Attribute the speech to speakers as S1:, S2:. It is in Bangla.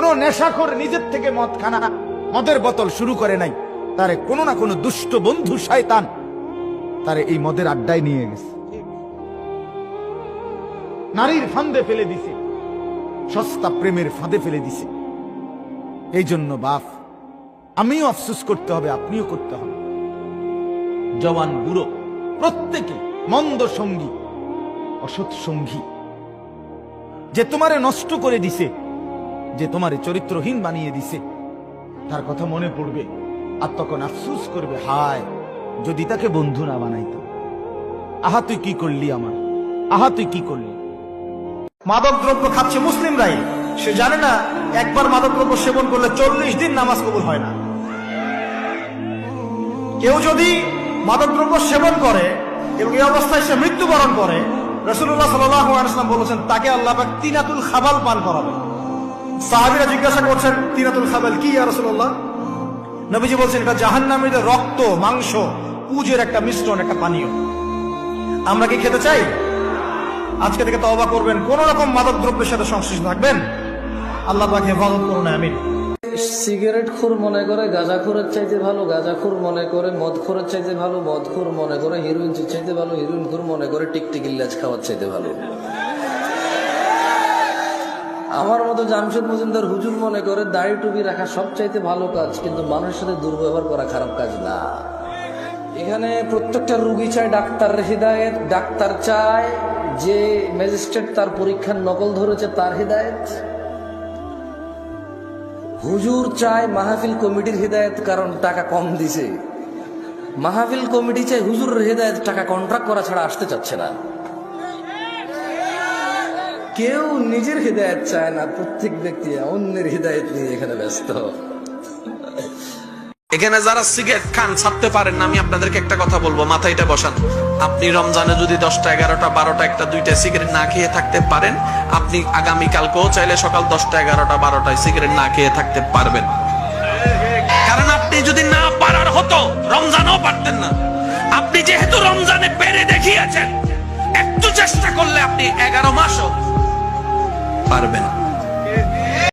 S1: কোন নেশাখোর নিজের থেকে মদ খানা মদের বোতল শুরু করে নাই, তারে কোনো না কোনো দুষ্ট বন্ধু শয়তান তারে এই মদের আড্ডায় নিয়ে গেছে, নারীর ফাঁদে ফেলে দিছে, সস্তা প্রেমের ফাঁদে ফেলে দিছে। এই জন্য বাপ, আমিও আফসোস করতে হবে, আপনিও করতে হবে। জওয়ান বুড়ো প্রত্যেকে মন্দ সঙ্গী, অসৎ সঙ্গী, যে তোমারে নষ্ট করে দিছে, যে তোমারে চরিত্রহীন বানিয়ে দিছে, তার কথা মনে পড়বে আর তখন আফসোস করবে, হায় যদি তাকে বন্ধু না বানাইতাম। আহা তুই কি করলি আমার, আহা তুই কি করলি।
S2: মাদক দ্রব্য খাচ্ছে মুসলিমরাই, সে জানে না একবার মাদক দ্রব্য সেবন করলে 40 দিন নামাজ কবুল হয় না। কেউ যদি মাদক দ্রব্য সেবন করে এবং এই অবস্থায় সে মৃত্যুবরণ করে, রাসূলুল্লাহ সাল্লাল্লাহু আলাইহি ওয়াসাল্লাম বলেছেন তাকে আল্লাহ পাক তিনাতুল খাবাল পান করাবে। সাহাবীরা জিজ্ঞাসা করছেন, তিনাতুল খাবাল কি ইয়া রাসূলুল্লাহ? নবীজি বলছেন, এটা জাহান্নামীদের রক্ত, মাংস, পুজের একটা মিশ্রণ, একটা পানীয়। আমরা কি খেতে চাই? আজকে থেকে তওবা করবেন, কোন রকম মাদক দ্রব্যের সাথে সংশ্লিষ্ট থাকবেন। আল্লাহ পাক হেফাজত করুন, আমিন।
S3: সিগারেট খুর মনে করে গাঁজাখোরের চাইতে ভালো, গাঁজাখোর মনে করে মদখোরের চাইতে ভালো, মদখোর মনে করে হিরোইন চাইতে ভালো, হিরোইন খোর মনে করে টিকটিকির লেজ খাওয়ার চাইতে ভালো। আমার মতো জামশেদ মজুমদার হুজুর মনে করে দাড়ি টুপি রাখা সব চাইতে ভালো কাজ, কিন্তু মানুষের সাথে দুর্ব্যবহার করা খারাপ কাজ না। এখানে প্রত্যেকটা রুগী চায় ডাক্তারের হিদায়েত, ডাক্তার চায় যে ম্যাজিস্ট্রেট তার পরীক্ষার নকল ধরেছে তার হিদায়েত, হুজুর চায় মাহফিল কমিটির হিদায়েত, কারণ টাকা কম দিছে। মাহফিল কমিটি চায় হুজুরের হিদায়েত, টাকা কন্ট্রাক্ট করা ছাড়া আসতে চাচ্ছে না। কেউ নিজের হিদায়েত চায় না, প্রত্যেক ব্যক্তি অন্যের হিদায়েত নিয়ে এখানে ব্যস্ত।
S4: এখানে যারা সিগারেট খান ছাড়তে পারেন না, আমি আপনাদেরকে একটা কথা বলবো, মাথায় এটা বসান। আপনি রমজানে যদি 10টা 11টা 12টা 1টা 2টা সিগারেট না খেয়ে থাকতে পারেন, আপনি আগামী কালকেও চাইলে সকাল 10টা 11টা 12টায় সিগারেট না খেয়ে থাকতে পারবেন। কারণ আপনি যদি না পারার হতো রমজানও পারতেন না। আপনি যেহেতু রমজানে পেরে দেখিয়েছেন, একটু চেষ্টা করলে আপনি 11 মাসও পারবেন।